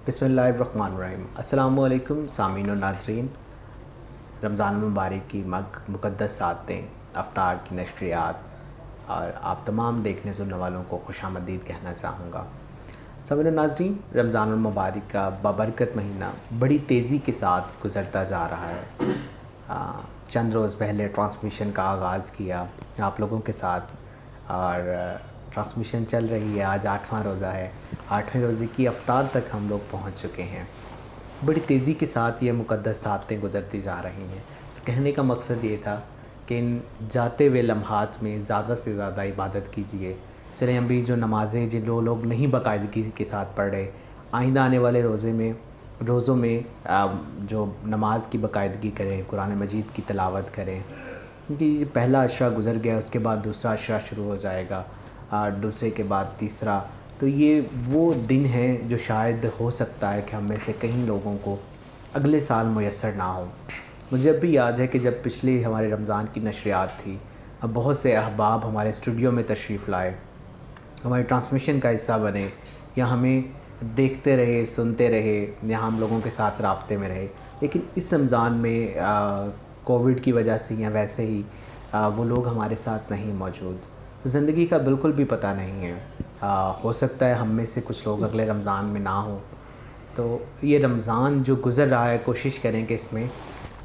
बिस्मिल्लाहिर्रहमानिर्रहीम। अस्सलामुअलैकुम सामीन और नाज़रीन। रमज़ान मुबारक की मुक़द्दस सातें, अफ्तार की नशरियात और आप तमाम देखने सुनने वालों को खुशामदीद कहना चाहूँगा। सामीन और नाज़रीन, रमज़ान मुबारक का बाबरकत महीना बड़ी तेज़ी के साथ गुज़रता जा रहा है। चंद रोज़ पहले ट्रांसमिशन का आगाज़ किया आप लोगों के साथ और ट्रांसमिशन चल रही है। आज 8वां रोज़ा है। 8वें रोज़े की अफ्तार तक हम लोग पहुंच चुके हैं। बड़ी तेज़ी के साथ ये मुक़द्दस सातें गुज़रती जा रही हैं। तो कहने का मकसद ये था कि इन जाते हुए लम्हात में ज़्यादा से ज़्यादा इबादत कीजिए। चलें अभी जो नमाज़ें जिन लोग नहीं बाकायदगी के साथ पढ़ रहे, आइंदा आने वाले रोज़ों में जो नमाज की बाकायदगी करें, कुरान मजीद की तिलावत करें, क्योंकि पहला अशरा गुज़र गया, उसके बाद दूसरा अशरा शुरू हो जाएगा, दूसरे के बाद तीसरा। तो ये वो दिन है जो शायद हो सकता है कि हम में से कई लोगों को अगले साल मुयस्सर ना हो। मुझे अब भी याद है कि जब पिछले हमारे रमज़ान की नशरियात थी, अब बहुत से अहबाब हमारे स्टूडियो में तशरीफ़ लाए, हमारे ट्रांसमिशन का हिस्सा बने, या हमें देखते रहे, सुनते रहे, या हम लोगों के साथ राब्ते में रहे। लेकिन इस रमज़ान में कोविड की वजह से या वैसे ही वो लोग हमारे साथ नहीं मौजूद। तो ज़िंदगी का बिल्कुल भी पता नहीं है। हो सकता है हम में से कुछ लोग अगले रमज़ान में ना हो। तो ये रमज़ान जो गुज़र रहा है, कोशिश करें कि इसमें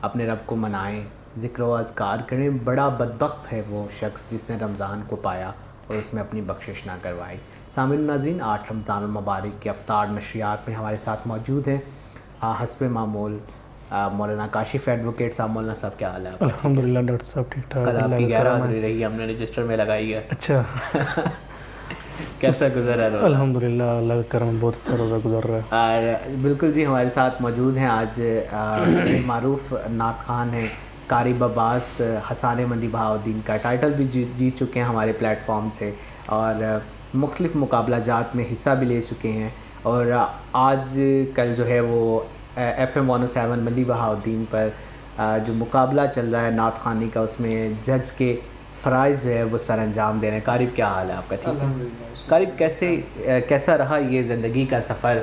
अपने रब को मनाएं, ज़िक्र व अज़कार करें। बड़ा बदबख्त है वो शख्स जिसने रमज़ान को पाया और उसमें अपनी बख्शिश ना करवाई। सामिन नाज़रीन, 8 रमज़ान मुबारक की अफ्तार नशरियात में हमारे साथ मौजूद हैं हस्ब मामूल मौलाना काशिफ़ एडवोकेट साहब। मौलाना साहब क्या हाल है? अल्हम्दुलिल्लाह डॉक्टर साहब ठीक ठाक। कल आपकी गैर हाज़िरी रही, हमने रजिस्टर में लगाई है। अच्छा कैसा गुजरा रोज़ा? अल्हम्दुलिल्लाह, अल्लाह का करम, बहुत अच्छा रोज़ा गुजर रहा है। और बिल्कुल जी, हमारे साथ मौजूद हैं आज मारूफ़ नात ख़ान हैं, कारी अब्बास हसाने मंडी बहाउद्दीन का टाइटल भी जीत चुके हैं हमारे प्लेटफॉर्म से, और मुख्तलिफ़ मुकाबला जात में हिस्सा भी ले चुके हैं। और आज कल जो है वो FM 107 मंडी बहाउद्दीन पर जो मुकाबला चल रहा है नात ख़ानी का, उसमें जज के फ़राइज़ जो है वो सर अंजाम दे रहे हैं। कारिब, क्या हाल है आपका? ठीक है कारिब, कैसा रहा ये ज़िंदगी का सफ़र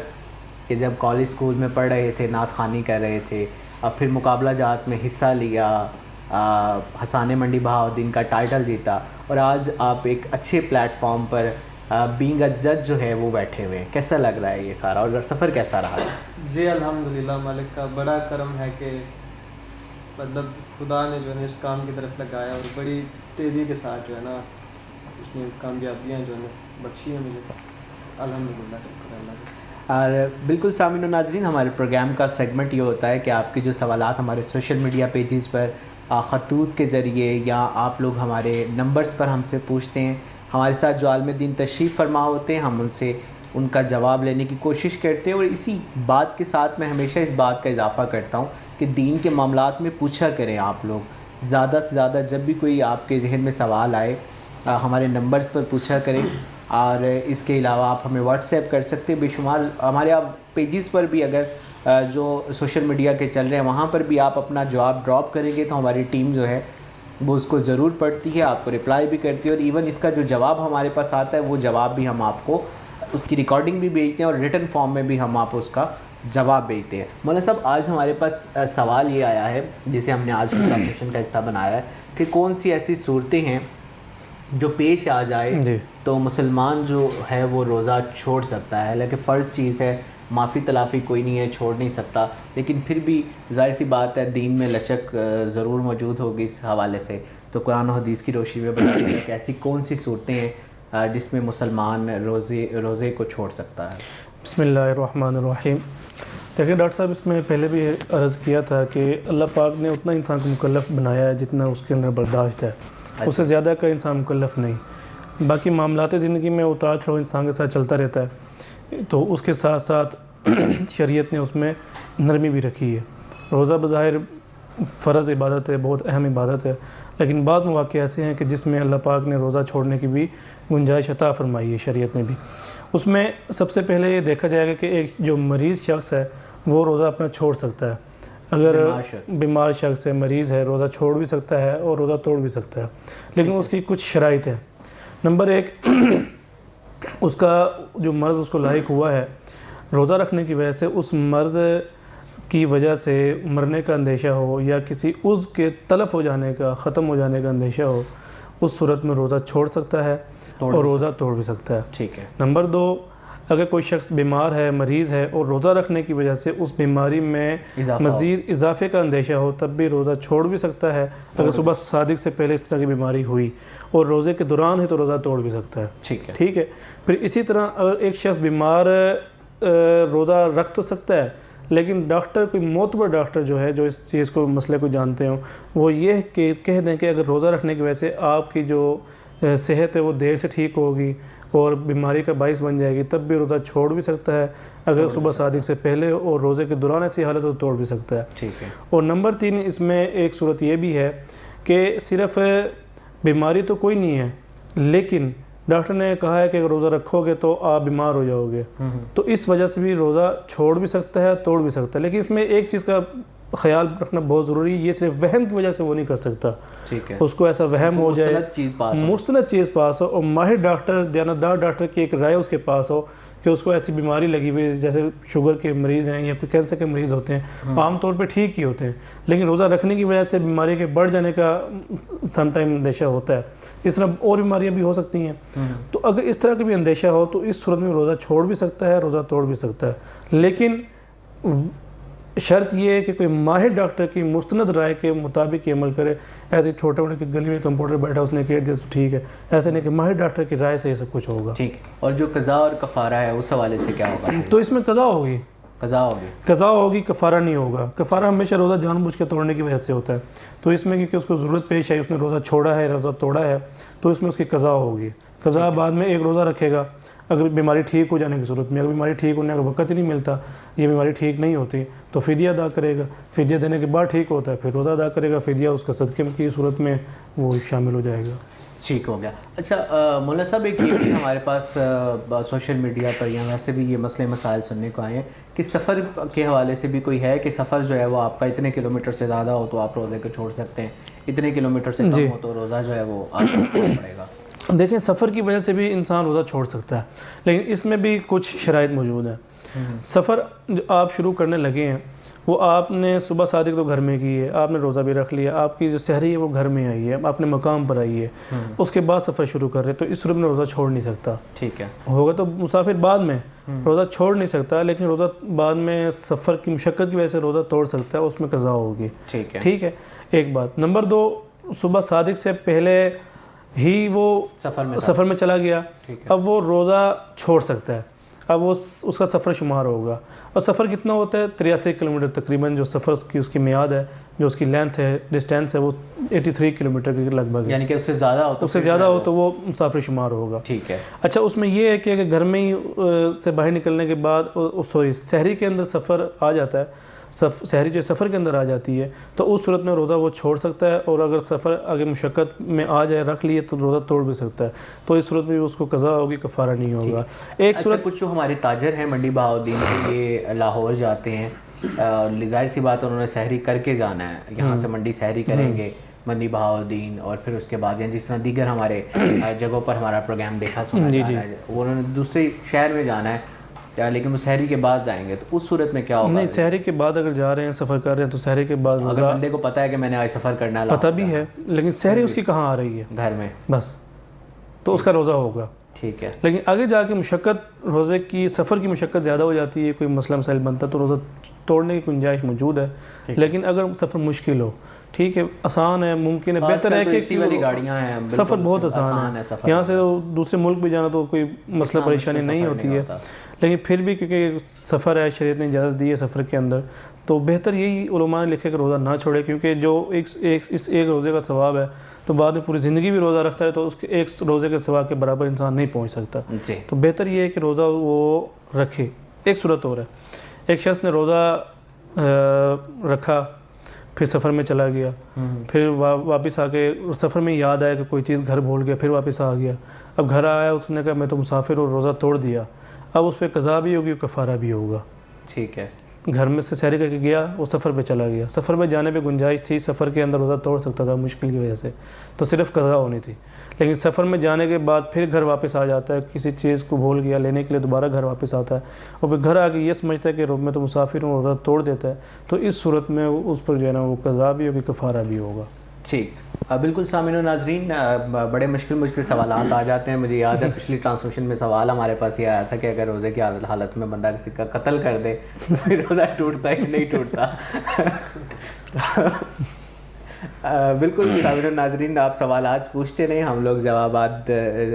कि जब कॉलेज स्कूल में पढ़ रहे थे, नात ख़ानी कर रहे थे, अब फिर मुकाबला जात में हिस्सा लिया, हसाने मंडी बहाउद्दीन का टाइटल जीता, और आज आप एक अच्छे प्लेटफॉर्म पर बीइंग अ जज जो है वो बैठे हुए हैं। कैसा लग रहा है ये सारा, और सफ़र कैसा रहा है? जी अल्हम्दुलिल्लाह, मालिक का बड़ा करम है कि मतलब खुदा ने जो है इस काम की तरफ लगाया और बड़ी तेज़ी के साथ जो है ना उसने कामयाबियाँ जो है बख्शी हैं मुझे। अल्हम्दुलिल्लाह, शुक्र अल्लाह। और बिल्कुल सामीन और नाज़रीन, हमारे प्रोग्राम का सेगमेंट ये होता है कि आपके जो सवालात हमारे सोशल मीडिया पेजेस पर ख़तूत के ज़रिए या आप लोग हमारे नंबर्स पर हमसे पूछते हैं, हमारे साथ जो आलिम दीन तशरीफ़ फरमा होते हैं, हम उनसे उनका जवाब लेने की कोशिश करते हैं। और इसी बात के साथ मैं हमेशा इस बात का इजाफ़ा करता हूँ कि दीन के मामलात में पूछा करें आप लोग ज़्यादा से ज़्यादा। जब भी कोई आपके जहन में सवाल आए, हमारे नंबर्स पर पूछा करें। और इसके अलावा आप हमें व्हाट्सएप कर सकते हैं। बेशुमार हमारे आप पेजेस पर भी अगर जो सोशल मीडिया के चल रहे हैं वहाँ पर भी आप अपना जवाब ड्रॉप करेंगे तो हमारी टीम जो है वो उसको ज़रूर पढ़ती है, आपको रिप्लाई भी करती है। और इवन इसका जो जवाब हमारे पास आता है वो जवाब भी हम आपको उसकी रिकॉर्डिंग भी भेजते हैं और रिटन फॉर्म में भी हम आपको उसका जवाब भेजते हैं। मौलाना साहब, आज हमारे पास सवाल ये आया है जिसे हमने आज ट्रांसलेशन का हिस्सा बनाया है कि कौन सी ऐसी सूरतें हैं जो पेश आ जाए तो मुसलमान जो है वो रोज़ा छोड़ सकता है। हालांकि फ़र्ज़ चीज़ है, माफ़ी तलाफ़ी कोई नहीं है, छोड़ नहीं सकता, लेकिन फिर भी ज़ाहिर सी बात है दीन में लचक ज़रूर मौजूद होगी इस हवाले से। तो कुरान और हदीस की रोशनी में बताइए कि ऐसी कौन सी सूरतें हैं जिसमें मुसलमान रोज़े को छोड़ सकता है? बिस्मिल्लाहिर्रहमानिर्रहीम। देखिए डॉक्टर साहब, इसमें पहले भी अर्ज़ किया था कि अल्लाह पाक ने उतना इंसान को मुकल्लफ़ बनाया है जितना उसके अंदर बर्दाश्त है, उससे ज़्यादा का इंसान मुकल्लफ़ नहीं। बाकी मामलात ज़िंदगी में उतार चढ़ाव इंसान के साथ चलता रहता है, तो उसके साथ साथ शरीयत ने उसमें नरमी भी रखी है। रोज़ा बज़ाहिर फ़र्ज़ इबादत है, बहुत अहम इबादत है, लेकिन बाद मौक़े ऐसे हैं कि जिसमें अल्लाह पाक ने रोज़ा छोड़ने की भी गुंजाइश अता फ़रमाई है शरीयत ने भी। उसमें सबसे पहले ये देखा जाएगा कि एक जो मरीज़ शख्स है वो रोज़ा अपना छोड़ सकता है। अगर बीमार शख्स है, मरीज़ है, रोज़ा छोड़ भी सकता है और रोज़ा तोड़ भी सकता है, लेकिन उसकी कुछ शराइत है। नंबर 1, उसका जो मर्ज़ उसको लायक हुआ है रोज़ा रखने की वजह से उस मर्ज़ की वजह से मरने का अंदेशा हो या किसी उज़्व के तलफ़ हो जाने का, ख़त्म हो जाने का अंदेशा हो, उस सूरत में रोज़ा छोड़ सकता है और रोज़ा तोड़ भी सकता है। ठीक है। नंबर 2, अगर कोई शख्स बीमार है, मरीज़ है और रोज़ा रखने की वजह से उस बीमारी में मज़ीद इजाफे का अंदेशा हो, तब भी रोज़ा छोड़ भी सकता है। अगर सुबह सादिक से पहले इस तरह की बीमारी हुई और रोज़े के दौरान है तो रोज़ा तोड़ भी सकता है। ठीक है। फिर इसी तरह अगर एक शख्स बीमार रोज़ा रख तो सकता है, लेकिन डॉक्टर, कोई मोतबर डॉक्टर जो है, जो इस चीज़ को, मसले को जानते हो, वो ये कह दें कि अगर रोज़ा रखने की वजह से आपकी जो सेहत है वो देर से ठीक होगी और बीमारी का बाइस बन जाएगी, तब भी रोज़ा छोड़ भी सकता है। अगर सुबह सादिक से पहले और रोज़े के दौरान ऐसी हालत तो तोड़ भी सकता है। ठीक है। और नंबर 3, इसमें एक सूरत ये भी है कि सिर्फ़ बीमारी तो कोई नहीं है, लेकिन डॉक्टर ने कहा है कि अगर रोज़ा रखोगे तो आप बीमार हो जाओगे, तो इस वजह से भी रोज़ा छोड़ भी सकता है, तोड़ भी सकता है। लेकिन इसमें एक चीज़ का ख्याल रखना बहुत ज़रूरी है, ये सिर्फ वहम की वजह से वो नहीं कर सकता। ठीक है। उसको ऐसा वहम हो जाए, मुस्तनद चीज़ पास हो और माहिर डॉक्टर, दयानतदार डॉक्टर की एक राय उसके पास हो कि उसको ऐसी बीमारी लगी हुई, जैसे शुगर के मरीज़ हैं या कोई कैंसर के मरीज़ होते हैं, आमतौर पे ठीक ही होते हैं, लेकिन रोज़ा रखने की वजह से बीमारी के बढ़ जाने का समटाइम अंदेशा होता है। इस तरह और बीमारियां भी हो सकती हैं। तो अगर इस तरह का भी अंदेशा हो तो इस सूरत में रोज़ा छोड़ भी सकता है, रोज़ा तोड़ भी सकता है। लेकिन शर्त ये है कि कोई माहिर डॉक्टर की मुस्तनद राय के मुताबिक ही अमल करे। ऐसे छोटे मोटे गली में कंप्यूटर बैठा उसने कह दिया तो ठीक है, ऐसे नहीं कि माहिर डॉक्टर की राय से ये सब कुछ होगा। ठीक। और जो कज़ा और कफ़ारा है उस हवाले से क्या होगा? तो इसमें कज़ा होगी, कज़ा होगी, कफ़ारा नहीं होगा। कफ़ारा हमेशा रोज़ा जानबूझ के तोड़ने की वजह से होता है। तो इसमें क्योंकि उसको ज़रूरत पेश आई, उसने रोज़ा छोड़ा है, रोज़ा तोड़ा है, तो इसमें उसकी कज़ा होगी। कज़ा बाद में एक रोज़ा रखेगा अगर बीमारी ठीक हो जाने की सूरत में। अगर बीमारी ठीक होने का वक्त ही नहीं मिलता, ये बीमारी ठीक नहीं होती, तो फ़िदिया अदा करेगा। फ़िदिया देने के बाद ठीक होता है, फिर रोज़ा अदा करेगा। फ़िदिया उसका सदक़े की सूरत में वो शामिल हो जाएगा। ठीक हो गया। अच्छा मौलाना साहब, एक ये भी हमारे पास सोशल मीडिया पर या वैसे भी ये मसले मसाइल सुनने को आए हैं कि सफ़र के हवाले से भी कोई है कि सफ़र जो है वो आपका इतने किलोमीटर से ज़्यादा हो तो आप रोज़े को छोड़ सकते हैं, इतने किलोमीटर से कम हो तो रोज़ा जो है वो आपको छोड़ना पड़ेगा। देखें, सफ़र की वजह से भी इंसान रोज़ा छोड़ सकता है, लेकिन इसमें भी कुछ शराइत मौजूद है। सफ़र जो आप शुरू करने लगे हैं वो आपने सुबह सादिक तो घर में की है, आपने रोज़ा भी रख लिया, आपकी जो सहरी है वो घर में आई है, आपने मकाम पर आई है, उसके बाद सफ़र शुरू कर रहे, तो इस सूरत में रोज़ा छोड़ नहीं सकता। ठीक है। होगा तो मुसाफिर बाद में रोज़ा छोड़ नहीं सकता, लेकिन रोज़ा बाद में सफ़र की मुशक्क़त की वजह से रोज़ा तोड़ सकता है, उसमें कज़ा होगी। ठीक है, एक बात। नंबर 2, सुबह सादिक से पहले ही वो सफ़र में चला गया, अब वो रोज़ा छोड़ सकता है, अब वो उसका सफ़र शुमार होगा। और सफ़र कितना होता है? 83 किलोमीटर तकरीबन जो सफ़र की उसकी मियाद है, जो उसकी लेंथ है, डिस्टेंस है, वो 83 किलोमीटर के लगभग है। यानी कि उससे ज़्यादा हो तो वो मुसाफिर शुमार होगा। ठीक है। अच्छा, उसमें ये है कि अगर घर में ही से बाहर निकलने के बाद सहरी के अंदर सफ़र आ जाता है, सहरी जो सफ़र के अंदर आ जाती है, तो उस सूरत में रोज़ा वो छोड़ सकता है। और अगर सफ़र आगे मुशक्क़त में आ जाए, रख लिए, तो रोज़ा तोड़ भी सकता है। तो इस सूरत में उसको कज़ा होगी, कफ़ारा नहीं होगा। एक सूरत, कुछ जो हमारे ताजर हैं मंडी बहाउद्दीन के, ये लाहौर जाते हैं, जाहिर सी बात है उन्होंने सहरी करके जाना है, यहाँ से मंडी सहरी करेंगे मंडी बहाउद्दीन, और फिर उसके बाद जिस तरह दीगर हमारे जगहों पर हमारा प्रोग्राम देखा सुना जा रहा है, वो उन्होंने दूसरे शहर में जाना है, लेकिन वो सहरी के बाद जाएंगे, तो उस सूरत में क्या होगा? नहीं, सहरी के बाद अगर जा रहे हैं, सफ़र कर रहे हैं, तो सहरी के बाद अगर बंदे को पता है कि मैंने आज सफ़र करना है, पता भी है, लेकिन सहरी उसकी कहाँ आ रही है? घर में बस, तो उसका रोज़ा होगा। ठीक है। लेकिन आगे जाके मुशक्क़त, रोज़े की सफ़र की मुशक्क़त ज़्यादा हो जाती है, कोई मसला मसाइल बनता है, तो रोज़ा तोड़ने की गुंजाइश मौजूद है। लेकिन अगर सफ़र मुश्किल हो, ठीक है, आसान है, मुमकिन है, बेहतर है कि वाली गाड़ियाँ हैं, सफ़र बहुत आसान है, यहाँ से दूसरे मुल्क भी जाना तो कोई मसला परेशानी नहीं होती है। लेकिन फिर भी क्योंकि सफ़र है, शरीयत ने इजाज़त दी है सफ़र के अंदर, तो बेहतर यही उलमा ने लिखे कि रोज़ा ना छोड़े, क्योंकि जो इस एक रोज़े का सवाब है, तो बाद में पूरी ज़िंदगी भी रोज़ा रखता है तो उसके एक रोज़े के सवाब के बराबर इंसान नहीं पहुँच सकता। तो बेहतर ये है कि रोज़ा वो रखे। एक सूरत और है, एक शख्स ने रोज़ा रखा, फिर सफ़र में चला गया, फिर वापस आके सफ़र में याद आया कि कोई चीज़ घर भूल गया, फिर वापस आ गया। अब घर आया, उसने कहा मैं तो मुसाफिर और रोज़ा तोड़ दिया, अब उस पर कज़ा भी होगी, कफ़ारा भी होगा। ठीक है। घर में से सैर करके गया, वो सफ़र पे चला गया, सफ़र पे जाने पे गुंजाइश थी, सफ़र के अंदर रोज़ा तोड़ सकता था मुश्किल की वजह से, तो सिर्फ़ कज़ा होनी थी। लेकिन सफ़र में जाने के बाद फिर घर वापस आ जाता है, किसी चीज़ को भूल गया लेने के लिए, दोबारा घर वापस आता है और फिर घर आके ये समझता है कि मैं तो मुसाफिर हूँ, रोज़ा तोड़ देता है, तो इस सूरत में उस पर जो है ना वो कज़ा भी होगी, कफ़ारा भी होगा। ठीक, बिल्कुल सामीन और नाजरीन, बड़े मुश्किल सवालात आ जाते हैं। मुझे याद है पिछली ट्रांसमिशन में सवाल हमारे पास ये आया था कि अगर रोज़े की हालत में बंदा किसी का कत्ल कर दे तो फिर रोज़ा टूटता है कि नहीं टूटता। बिल्कुल सामीन और नाजरीन, आप सवालात पूछते रहें, हम लोग जवाबात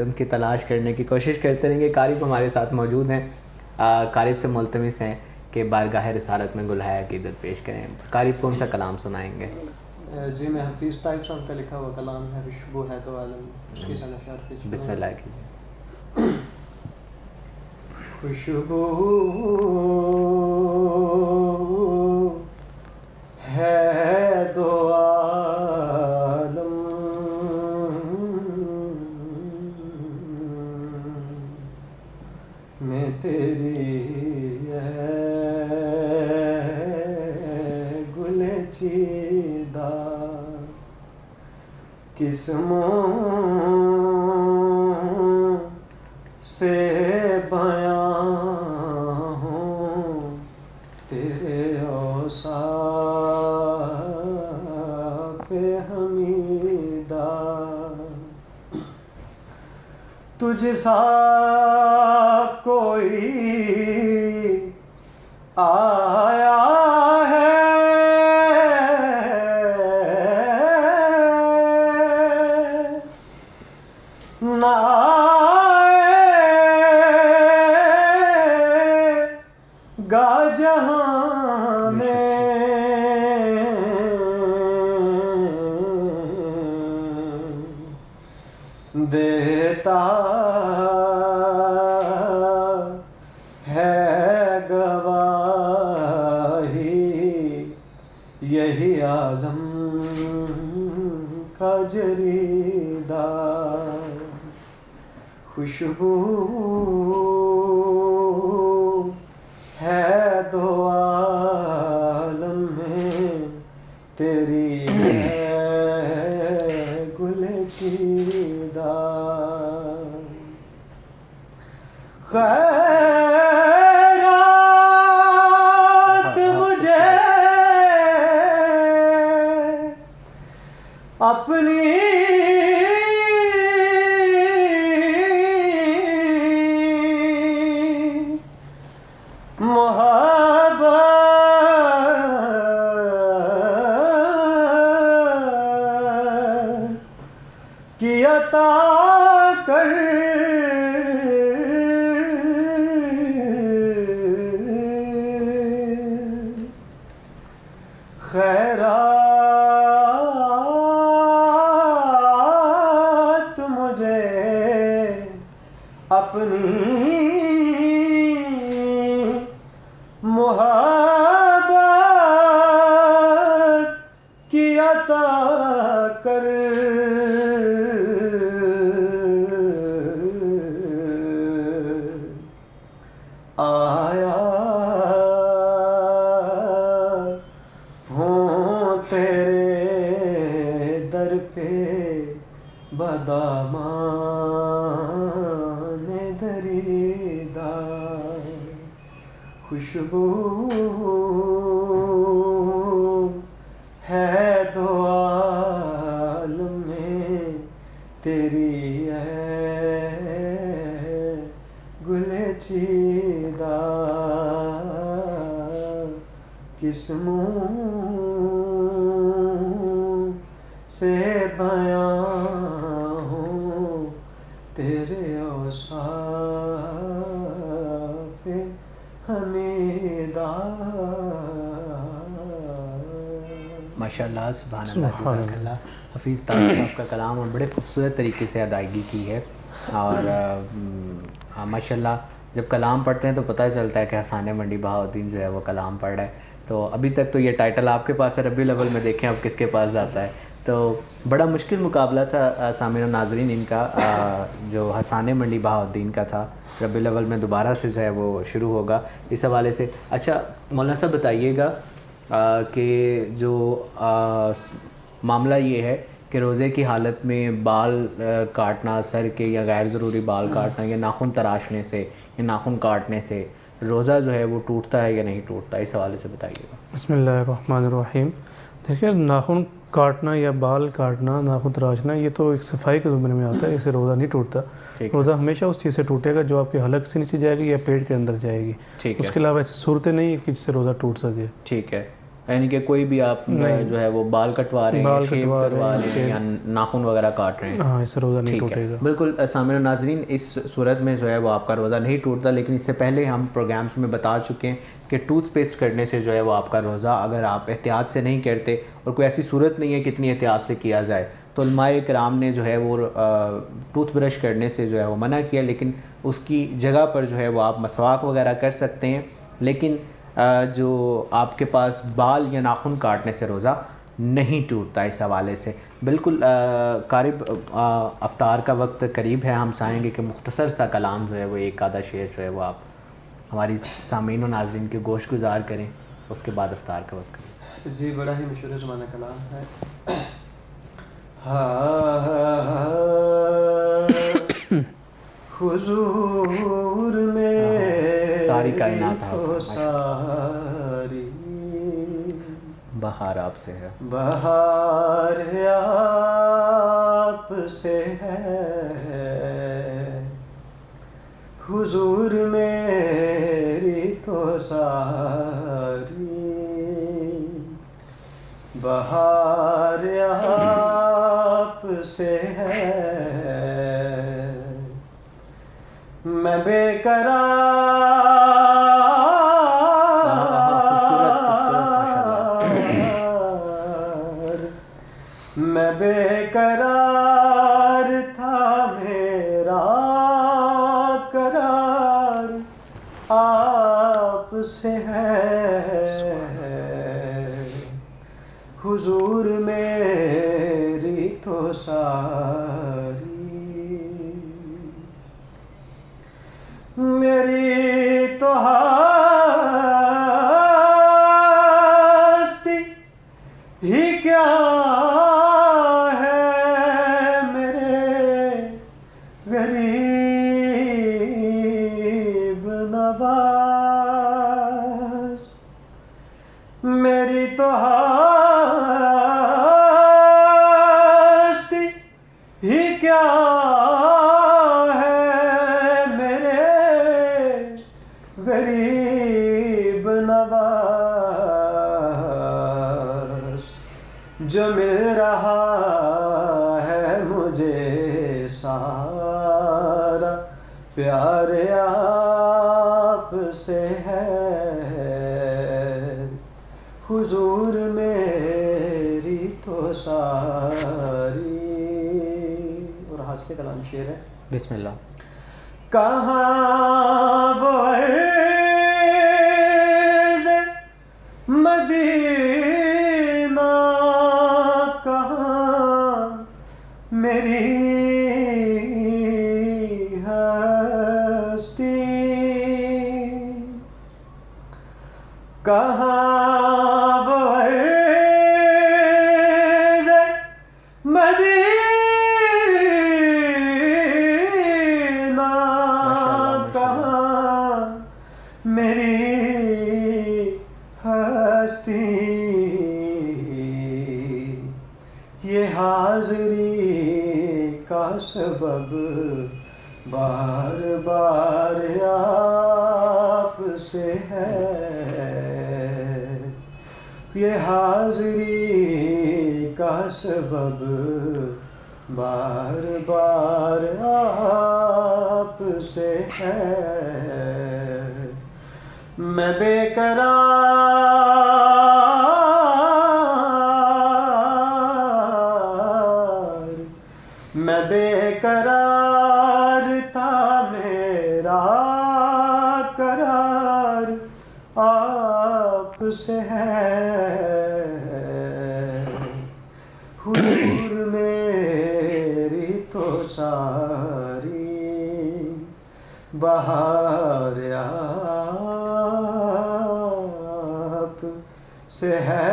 उनकी तलाश करने की कोशिश करते रहेंगे। कारिब हमारे साथ मौजूद हैं, कारिब से मुल्तमिस हैं कि बारगाह रिसालत में गुलहाय अक़ीदत पेश करें। कारिब कौन सा कलाम सुनाएंगे? जी, मैं हफीज़ ताइब साहब का लिखा हुआ कलाम है खुशबू है तो आलम, उसकी सनफ़ार पेश बिस्मिल्लाह कीजिए। खुशबू है दो आलम, मैं तेरी किस्मों से बयां हूँ तेरे औसाफ़ हमीदा, तुझ सा कोई आया है गा जहां में, देता है गवाही यही आलम का जरीदा। खुशबू है दो आलम में तेरी है गुले चीदा, खैरात मुझे अपनी की अता कर, खैरात मुझे अपनी मोहब्बत की अता कर, आया हूँ तेरे दर पे बदामान दरीदा, खुशबू है दो आलम में तेरी है गुले चीदा, किस्मों से बयां हूँ तेरे औसाफ़ हमीदा। माशाअल्लाह, सुभान अल्लाह, जज़ाकल्लाह। हफीज़ ताइब साहब का कलाम और बड़े खूबसूरत तरीके से अदायगी की है। और माशाअल्लाह जब कलाम पढ़ते हैं तो पता चलता है कि हसान मंडी बहाउद्दीन जो है वो कलाम पढ़ रहा है। तो अभी तक तो ये टाइटल आपके पास है, रबीउल अव्वल में देखें अब किसके पास जाता है। तो बड़ा मुश्किल मुकाबला था सामीन और नाज़रीन इनका, जो हसान मंडी बहाउद्दीन का था। रबीउल अव्वल में दोबारा से जो है वो शुरू होगा इस हवाले से। अच्छा मौलाना साहब बताइएगा कि जो मामला ये है कि रोज़े की हालत में बाल काटना, सर के या गैर ज़रूरी बाल काटना या नाखून तराशने से या नाखून काटने से रोज़ा जो है वो टूटता है या नहीं टूटता, इस हवाले से बताइएगा। बिस्मिल्लाहिर्रहमानिर्रहीम। देखिए, नाखून काटना या बाल काटना, नाखून तराशना, ये तो एक सफाई के ज़ुम्रे में आता है, इससे रोज़ा नहीं टूटता। रोज़ा हमेशा उस चीज़ से टूटेगा जो आपके हलक से नीचे जाएगी या पेट के अंदर जाएगी। उसके अलावा ऐसी सूरतें नहीं है कि जिससे रोज़ा टूट सके। ठीक है, यानी कि कोई भी आप जो है वो बाल कटवा रहे हैं, शेव करवा रहे हैं या नाखून वगैरह काट रहे हैं, हाँ, इससे रोज़ा नहीं टूटेगा। बिल्कुल सामने नाज़रीन, इस सूरत में जो है वो आपका रोज़ा नहीं टूटता। लेकिन इससे पहले हम प्रोग्राम्स में बता चुके हैं कि टूथपेस्ट करने से जो है वो आपका रोज़ा, अगर आप एहतियात से नहीं करते और कोई ऐसी सूरत नहीं है कितनी एहतियात से किया जाए, तो उलमाए किराम ने जो है वो टूथब्रश करने से जो है वो मना किया। लेकिन उसकी जगह पर जो है वो आप मसवाक वगैरह कर सकते हैं। लेकिन जो आपके पास बाल या नाखून काटने से रोज़ा नहीं टूटता। इस हवाले से बिल्कुल क़रीब अफ्तार का वक्त करीब है, हम चाहेंगे कि मुख्तसर सा कलाम जो है वो एक आधा शेर जो है वो आप हमारी सामीन और नाज़रीन के गोश गुजार करें, उसके बाद अफ्तार का वक्त करें। जी, बड़ा ही मशहूर ज़माना कलाम है। हुजूर में सारी कायनात तो सारी बहार आपसे है, बहार आपसे है, हुजूर मेरी तो सारी बहार आपसे है। मैं बेकरार था, मेरा करार आपसे है, हुजूर मेरी तो सारी मेरी तो हस्ती ही क्या है, मेरे गरीब नवाज, मेरी तो हस्ती ही क्या गरीब नवाज, जो मिल रहा है मुझे सारा प्यार आपसे है, हुजूर मेरी तो सारी। और हास्य कलाम शेर है, बिस्मिल्लाह। कहाँ वो मदीना, कहाँ मेरी हस्ती, कहाँ वो मदीना, कहाँ मेरी हस्ती, ये हाज़री का सबब बार बार आपसे है, ये हाज़री का सबब बार बार आपसे है। मैं बेकरार था, मेरा करार आपसे है, हुजूर बहार आप से है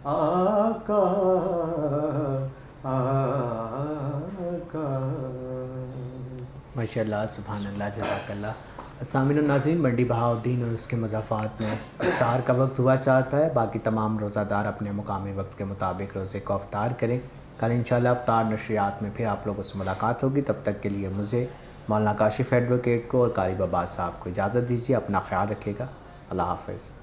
आका आका। माशाअल्लाह, सुभान अल्लाह, जज़ाकल्लाह। सामिन और नाज़रीन, मंडी बहाउद्दीन और उसके मज़ाफ़ात में इफ्तार का वक्त हुआ चाहता है। बाकी तमाम रोज़ादार अपने मुकामी वक्त के मुताबिक रोज़े को इफ्तार करें। कल इंशाअल्लाह इफ्तार नशरियात में फिर आप लोगों से मुलाकात होगी। तब तक के लिए मुझे, मौलाना काशिफ़ एडवोकेट को और कारी अब्बास साहब को इजाज़त दीजिए। अपना ख्याल रखिएगा। अल्लाह हाफ़िज़।